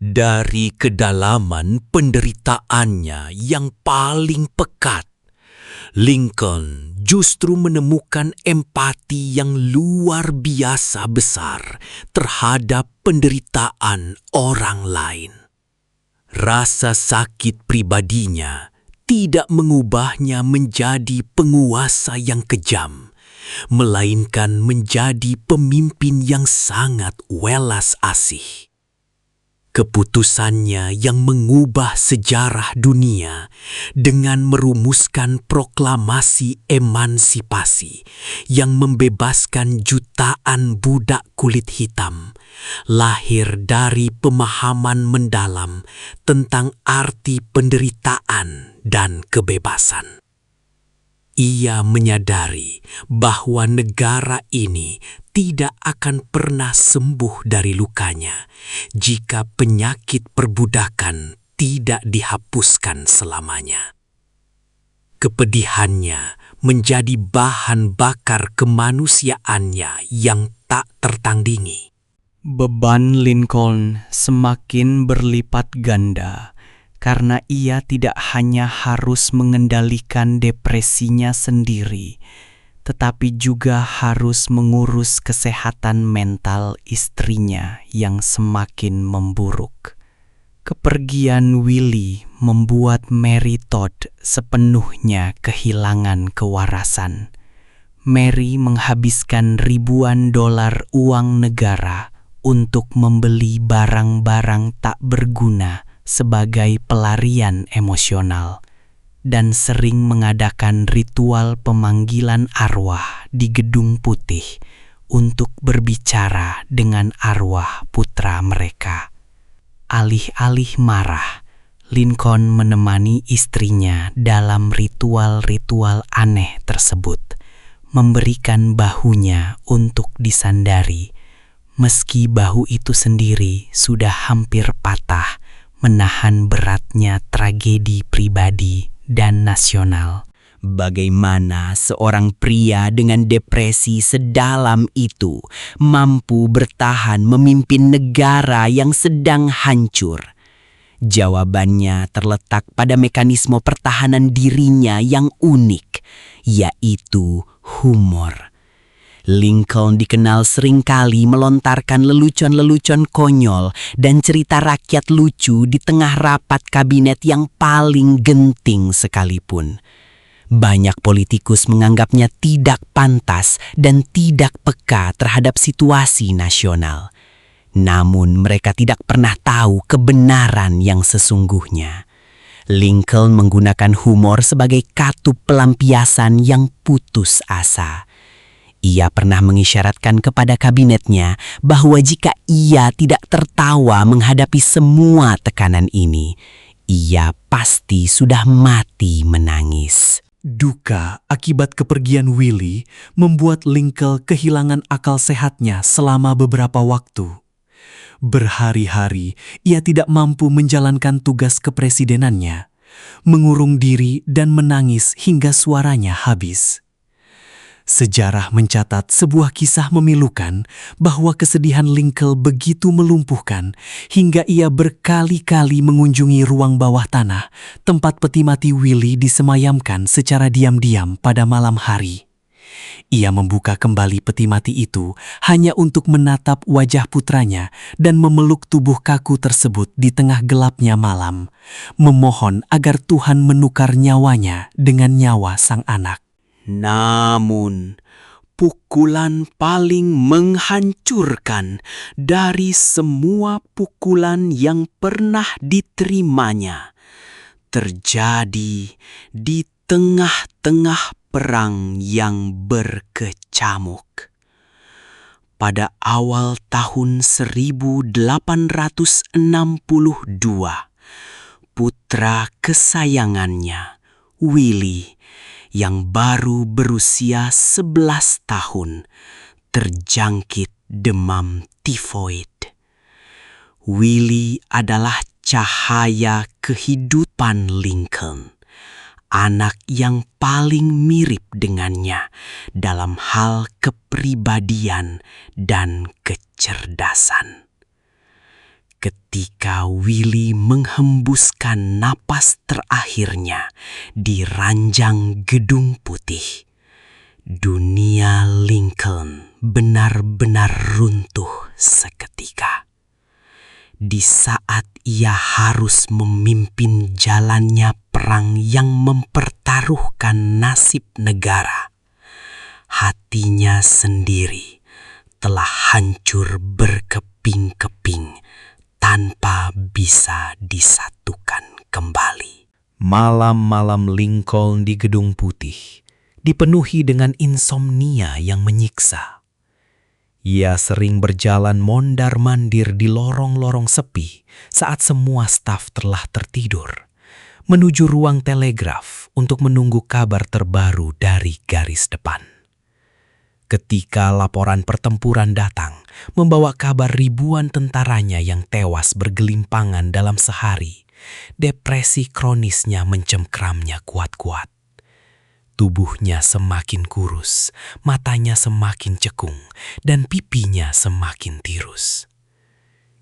Dari kedalaman penderitaannya yang paling pekat, Lincoln justru menemukan empati yang luar biasa besar terhadap penderitaan orang lain. Rasa sakit pribadinya tidak mengubahnya menjadi penguasa yang kejam, melainkan menjadi pemimpin yang sangat welas asih. Keputusannya yang mengubah sejarah dunia dengan merumuskan proklamasi emansipasi yang membebaskan jutaan budak kulit hitam, lahir dari pemahaman mendalam tentang arti penderitaan dan kebebasan. Ia menyadari bahwa negara ini tidak akan pernah sembuh dari lukanya jika penyakit perbudakan tidak dihapuskan selamanya. Kepedihannya menjadi bahan bakar kemanusiaannya yang tak tertandingi. Beban Lincoln semakin berlipat ganda karena ia tidak hanya harus mengendalikan depresinya sendiri, tetapi juga harus mengurus kesehatan mental istrinya yang semakin memburuk. Kepergian Willie membuat Mary Todd sepenuhnya kehilangan kewarasan. Mary menghabiskan ribuan dolar uang negara untuk membeli barang-barang tak berguna sebagai pelarian emosional, dan sering mengadakan ritual pemanggilan arwah di Gedung Putih untuk berbicara dengan arwah putra mereka. Alih-alih marah, Lincoln menemani istrinya dalam ritual-ritual aneh tersebut, memberikan bahunya untuk disandari, meski bahu itu sendiri sudah hampir patah menahan beratnya tragedi pribadi dan nasional. Bagaimana seorang pria dengan depresi sedalam itu mampu bertahan memimpin negara yang sedang hancur? Jawabannya terletak pada mekanisme pertahanan dirinya yang unik, yaitu humor. Lincoln dikenal seringkali melontarkan lelucon-lelucon konyol dan cerita rakyat lucu di tengah rapat kabinet yang paling genting sekalipun. Banyak politikus menganggapnya tidak pantas dan tidak peka terhadap situasi nasional. Namun mereka tidak pernah tahu kebenaran yang sesungguhnya. Lincoln menggunakan humor sebagai katup pelampiasan yang putus asa. Ia pernah mengisyaratkan kepada kabinetnya bahwa jika ia tidak tertawa menghadapi semua tekanan ini, ia pasti sudah mati menangis. Duka akibat kepergian Willie membuat Lincoln kehilangan akal sehatnya selama beberapa waktu. Berhari-hari ia tidak mampu menjalankan tugas kepresidenannya, mengurung diri dan menangis hingga suaranya habis. Sejarah mencatat sebuah kisah memilukan bahwa kesedihan Lincoln begitu melumpuhkan hingga ia berkali-kali mengunjungi ruang bawah tanah tempat peti mati Willie disemayamkan secara diam-diam pada malam hari. Ia membuka kembali peti mati itu hanya untuk menatap wajah putranya dan memeluk tubuh kaku tersebut di tengah gelapnya malam, memohon agar Tuhan menukar nyawanya dengan nyawa sang anak. Namun, pukulan paling menghancurkan dari semua pukulan yang pernah diterimanya terjadi di tengah-tengah perang yang berkecamuk. Pada awal tahun 1862, putra kesayangannya, Willie, yang baru berusia 11 tahun, terjangkit demam tifoid. Willie adalah cahaya kehidupan Lincoln, anak yang paling mirip dengannya dalam hal kepribadian dan kecerdasan. Ketika Willy menghembuskan napas terakhirnya di ranjang Gedung Putih, dunia Lincoln benar-benar runtuh seketika. Di saat ia harus memimpin jalannya perang yang mempertaruhkan nasib negara, hatinya sendiri telah hancur berkeping-keping tanpa bisa disatukan kembali. Malam-malam Lincoln di Gedung Putih dipenuhi dengan insomnia yang menyiksa. Ia sering berjalan mondar-mandir di lorong-lorong sepi saat semua staf telah tertidur, menuju ruang telegraf untuk menunggu kabar terbaru dari garis depan. Ketika laporan pertempuran datang, membawa kabar ribuan tentaranya yang tewas bergelimpangan dalam sehari, depresi kronisnya mencengkramnya kuat-kuat. Tubuhnya semakin kurus, matanya semakin cekung, dan pipinya semakin tirus.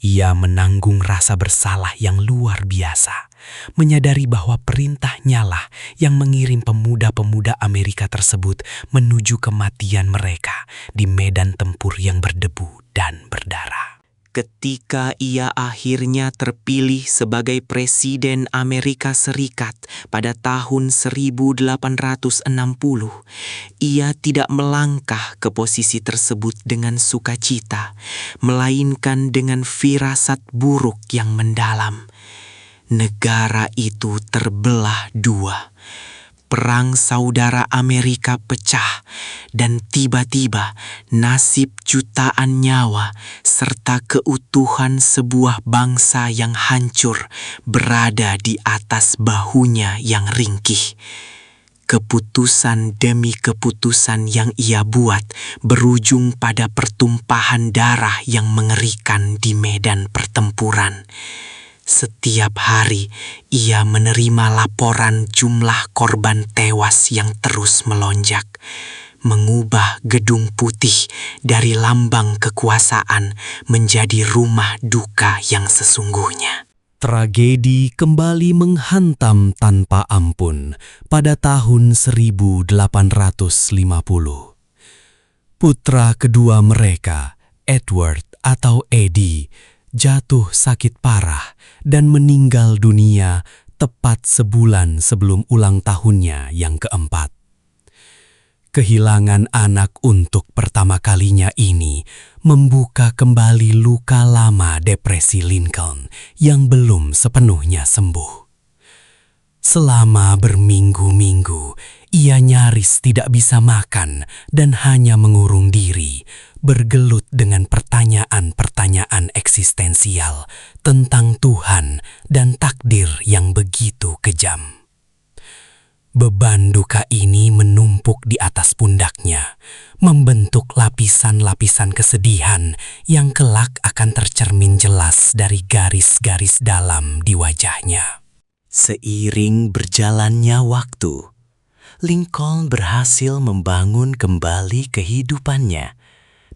Ia menanggung rasa bersalah yang luar biasa, menyadari bahwa perintahnya lah yang mengirim pemuda-pemuda Amerika tersebut menuju kematian mereka di medan tempur yang berdebu dan berdarah. Ketika ia akhirnya terpilih sebagai Presiden Amerika Serikat pada tahun 1860, ia tidak melangkah ke posisi tersebut dengan sukacita, melainkan dengan firasat buruk yang mendalam. Negara itu terbelah dua. Perang saudara Amerika pecah, dan tiba-tiba nasib jutaan nyawa serta keutuhan sebuah bangsa yang hancur berada di atas bahunya yang ringkih. Keputusan demi keputusan yang ia buat berujung pada pertumpahan darah yang mengerikan di medan pertempuran. Setiap hari ia menerima laporan jumlah korban tewas yang terus melonjak, mengubah Gedung Putih dari lambang kekuasaan menjadi rumah duka yang sesungguhnya. Tragedi kembali menghantam tanpa ampun pada tahun 1850. Putra kedua mereka, Edward atau Eddie, jatuh sakit parah dan meninggal dunia tepat sebulan sebelum ulang tahunnya yang keempat. Kehilangan anak untuk pertama kalinya ini membuka kembali luka lama depresi Lincoln yang belum sepenuhnya sembuh. Selama berminggu-minggu, ia nyaris tidak bisa makan dan hanya mengurung diri, bergelut dengan pertanyaan-pertanyaan eksistensial tentang Tuhan dan takdir yang begitu kejam. Beban duka ini menumpuk di atas pundaknya, membentuk lapisan-lapisan kesedihan yang kelak akan tercermin jelas dari garis-garis dalam di wajahnya. Seiring berjalannya waktu, Lincoln berhasil membangun kembali kehidupannya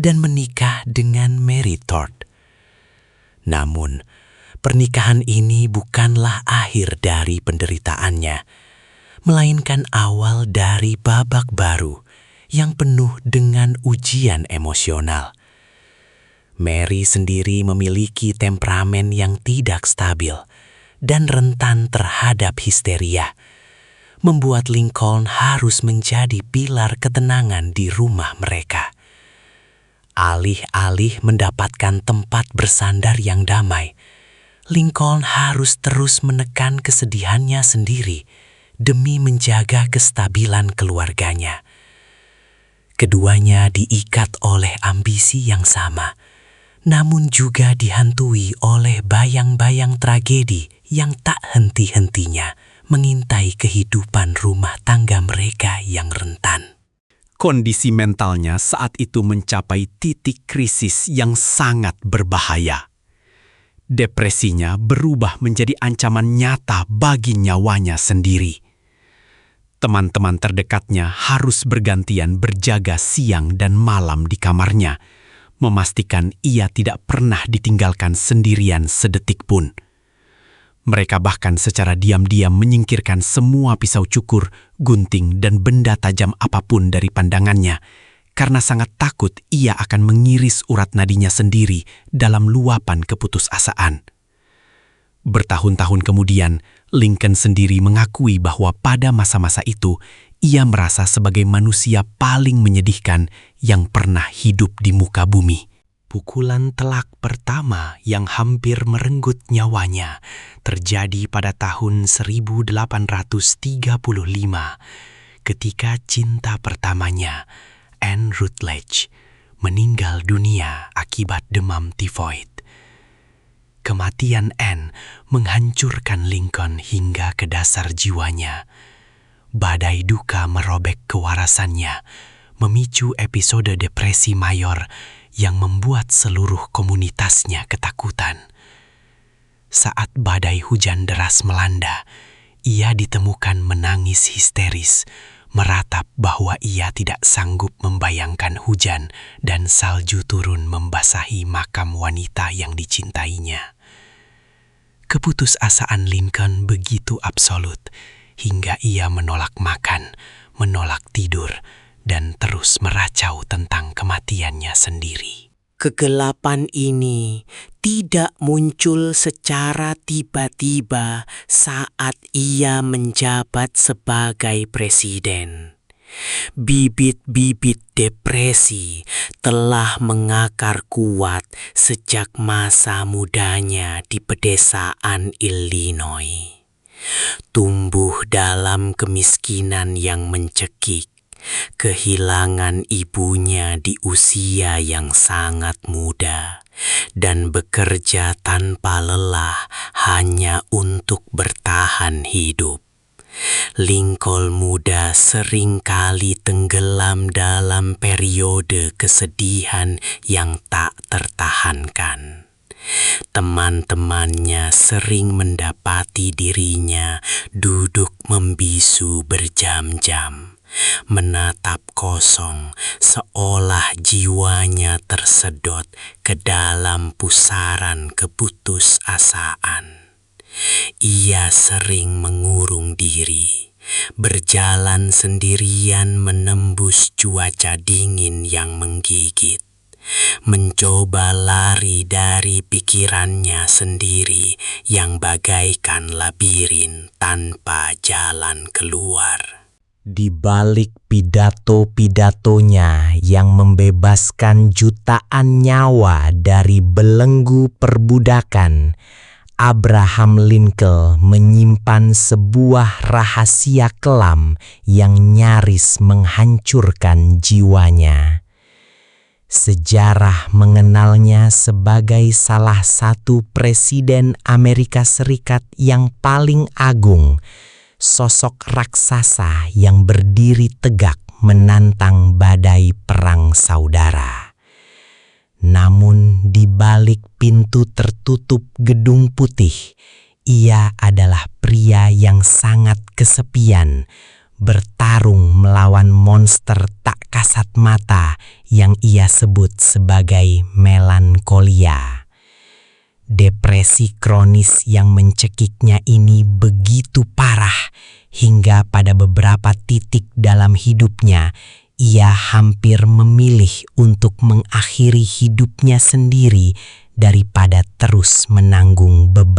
dan menikah dengan Mary Todd. Namun, pernikahan ini bukanlah akhir dari penderitaannya, melainkan awal dari babak baru yang penuh dengan ujian emosional. Mary sendiri memiliki temperamen yang tidak stabil dan rentan terhadap histeria, membuat Lincoln harus menjadi pilar ketenangan di rumah mereka. Alih-alih mendapatkan tempat bersandar yang damai, Lincoln harus terus menekan kesedihannya sendiri demi menjaga kestabilan keluarganya. Keduanya diikat oleh ambisi yang sama, namun juga dihantui oleh bayang-bayang tragedi yang tak henti-hentinya mengintai kehidupan rumah tangga mereka yang rentan. Kondisi mentalnya saat itu mencapai titik krisis yang sangat berbahaya. Depresinya berubah menjadi ancaman nyata bagi nyawanya sendiri. Teman-teman terdekatnya harus bergantian berjaga siang dan malam di kamarnya, memastikan ia tidak pernah ditinggalkan sendirian sedetik pun. Mereka bahkan secara diam-diam menyingkirkan semua pisau cukur, gunting, dan benda tajam apapun dari pandangannya, karena sangat takut ia akan mengiris urat nadinya sendiri dalam luapan keputusasaan. Bertahun-tahun kemudian, Lincoln sendiri mengakui bahwa pada masa-masa itu, ia merasa sebagai manusia paling menyedihkan yang pernah hidup di muka bumi. Pukulan telak pertama yang hampir merenggut nyawanya terjadi pada tahun 1835 ketika cinta pertamanya, Anne Rutledge, meninggal dunia akibat demam tifoid. Kematian Anne menghancurkan Lincoln hingga ke dasar jiwanya. Badai duka merobek kewarasannya, memicu episode depresi mayor yang membuat seluruh komunitasnya ketakutan. Saat badai hujan deras melanda, ia ditemukan menangis histeris, meratap bahwa ia tidak sanggup membayangkan hujan dan salju turun membasahi makam wanita yang dicintainya. Keputusasaan Lincoln begitu absolut, hingga ia menolak makan, menolak tidur, dan terus meracau tentang kematiannya sendiri. Kegelapan ini tidak muncul secara tiba-tiba saat ia menjabat sebagai presiden. Bibit-bibit depresi telah mengakar kuat sejak masa mudanya di pedesaan Illinois. Tumbuh dalam kemiskinan yang mencekik, kehilangan ibunya di usia yang sangat muda, dan bekerja tanpa lelah hanya untuk bertahan hidup. Lincoln muda seringkali tenggelam dalam periode kesedihan yang tak tertahankan. Teman-temannya sering mendapati dirinya duduk membisu berjam-jam, menatap kosong seolah jiwanya tersedot ke dalam pusaran keputusasaan. Ia sering mengurung diri, berjalan sendirian menembus cuaca dingin yang menggigit, mencoba lari dari pikirannya sendiri yang bagaikan labirin tanpa jalan keluar. Di balik pidato-pidatonya yang membebaskan jutaan nyawa dari belenggu perbudakan, Abraham Lincoln menyimpan sebuah rahasia kelam yang nyaris menghancurkan jiwanya. Sejarah mengenalnya sebagai salah satu presiden Amerika Serikat yang paling agung, sosok raksasa yang berdiri tegak menantang badai perang saudara. Namun di balik pintu tertutup Gedung Putih, ia adalah pria yang sangat kesepian, bertarung melawan monster tak kasat mata yang ia sebut sebagai melankolia. Depresi kronis yang mencekiknya ini begitu parah hingga pada beberapa titik dalam hidupnya ia hampir memilih untuk mengakhiri hidupnya sendiri daripada terus menanggung beban